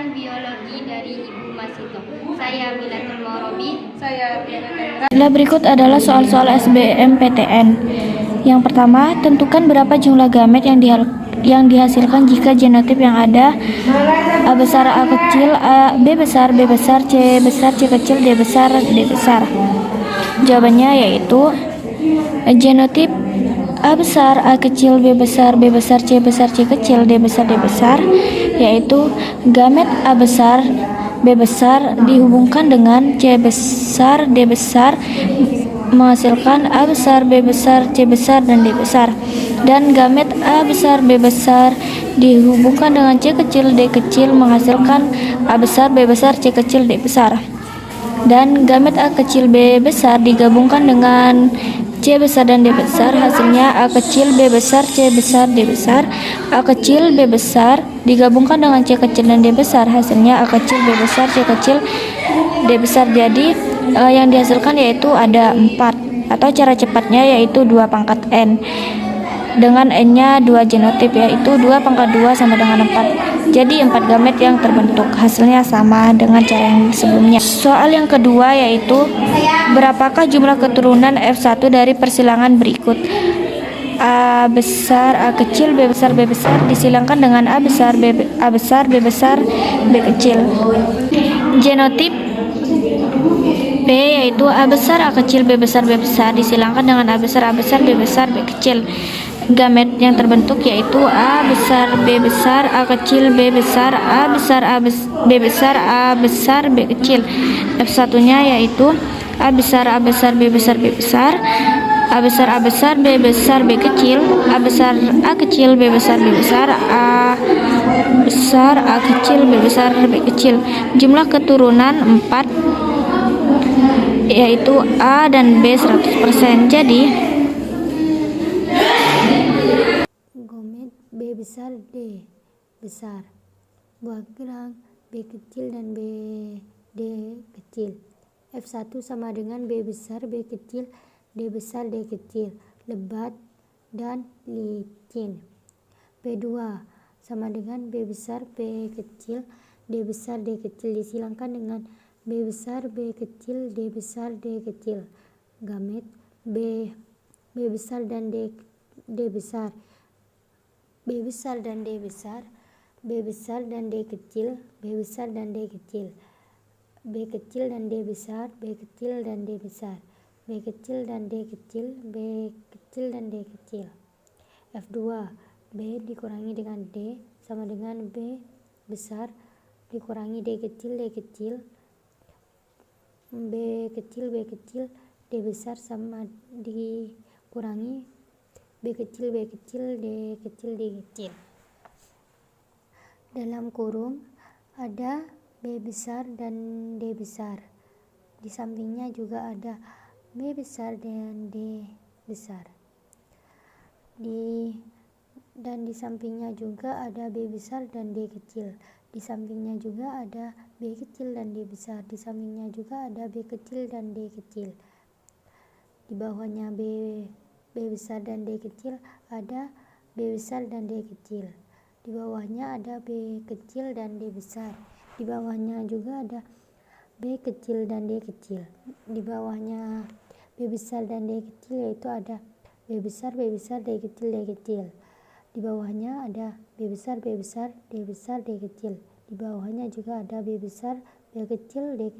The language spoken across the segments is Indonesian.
pelajaran biologi dari Ibu Masito. Saya Milatul Morobi. Saya Tiana Kaira. Berikut adalah soal-soal SBMPTN. Yang pertama, tentukan berapa jumlah gamet yang dihasilkan jika genotip yang ada A besar A kecil, B besar B besar, C besar C kecil, D besar D besar. Jawabannya yaitu genotip A besar A kecil, B besar B besar, C besar C kecil, D besar D besar, yaitu gamet A besar B besar dihubungkan dengan C besar D besar menghasilkan A besar B besar C besar dan D besar, dan gamet A besar B besar dihubungkan dengan C kecil D kecil menghasilkan A besar B besar C kecil D besar, dan gamet A kecil B besar digabungkan dengan C besar dan D besar, hasilnya A kecil B besar C besar D besar. A kecil B besar digabungkan dengan C kecil dan D besar, hasilnya A kecil B besar C kecil D besar. Jadi yang dihasilkan yaitu ada 4, atau cara cepatnya yaitu 2 pangkat N, dengan N-nya 2 genotip, yaitu 2 pangkat 2 sama dengan 4. Jadi 4 gamet yang terbentuk, hasilnya sama dengan cara yang sebelumnya. Soal yang kedua yaitu berapakah jumlah keturunan F1 dari persilangan berikut? A besar A kecil B besar B besar disilangkan dengan A besar B besar B besar B kecil. Genotip B yaitu A besar A kecil B besar B besar disilangkan dengan A besar B besar B kecil. Gamet yang terbentuk yaitu A besar B besar A kecil B besar A besar B besar A besar B kecil. F1 nya yaitu A besar B besar B besar, A besar B besar B kecil, A besar A kecil B besar B besar, A besar A kecil B besar B kecil. Jumlah keturunan 4 yaitu A dan B 100%. Jadi gamet B besar D besar, buah gerang B kecil dan D kecil. F1 sama dengan B besar B kecil D besar D kecil, lebat dan licin. P2 sama dengan B besar B kecil D besar D kecil disilangkan dengan B besar B kecil D besar D kecil. Gamet B besar dan D besar, B besar dan D besar, B besar dan D kecil, B besar dan D kecil, B kecil dan D besar, B kecil dan D besar, B kecil dan D kecil, B kecil dan D kecil. F2 B dikurangi dengan D sama dengan B besar dikurangi D kecil D kecil, B kecil D besar sama dikurangi B kecil D kecil D kecil. Dalam kurung ada B besar dan D besar, di sampingnya juga ada B besar dan D besar, dan di sampingnya juga ada B besar dan D kecil, di sampingnya juga ada B kecil dan D besar, di sampingnya juga ada B kecil dan D kecil. Di bawahnya B besar dan D kecil ada B besar dan D kecil, di bawahnya ada B kecil dan D besar, di bawahnya juga ada B kecil dan D kecil, di bawahnya B besar dan D kecil yaitu ada B besar D kecil D kecil, di bawahnya ada B besar D besar D kecil, di bawahnya juga ada B besar B kecil D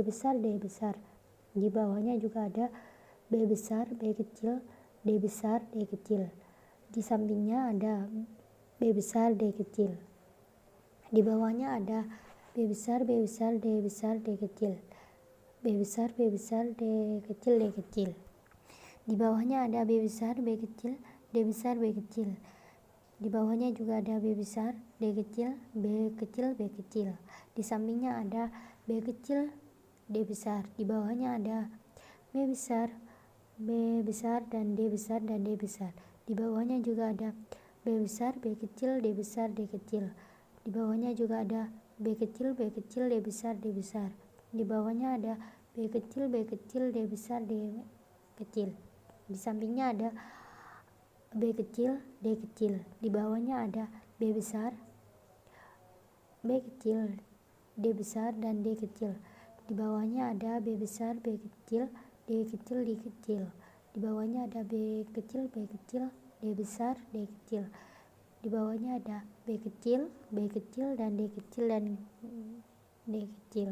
besar D besar, di bawahnya juga ada B besar B kecil D besar D kecil, di sampingnya ada B besar D kecil, di bawahnya ada B besar D besar D kecil, B besar D kecil D kecil, di bawahnya ada B besar B kecil D besar B kecil, di bawahnya juga ada B besar D kecil B kecil, di sampingnya ada B kecil D besar, di bawahnya ada B besar dan D besar dan D besar, di bawahnya juga ada B besar B kecil D besar D kecil, di bawahnya juga ada B kecil D besar D besar, di bawahnya ada B kecil D besar D kecil, di sampingnya ada B kecil D kecil, di bawahnya ada B besar B kecil, D besar, dan D kecil. Di bawahnya ada B besar, B kecil, D kecil, D kecil. Di bawahnya ada B kecil, B kecil, D besar, D kecil. Di bawahnya ada B kecil, dan D kecil, dan D kecil.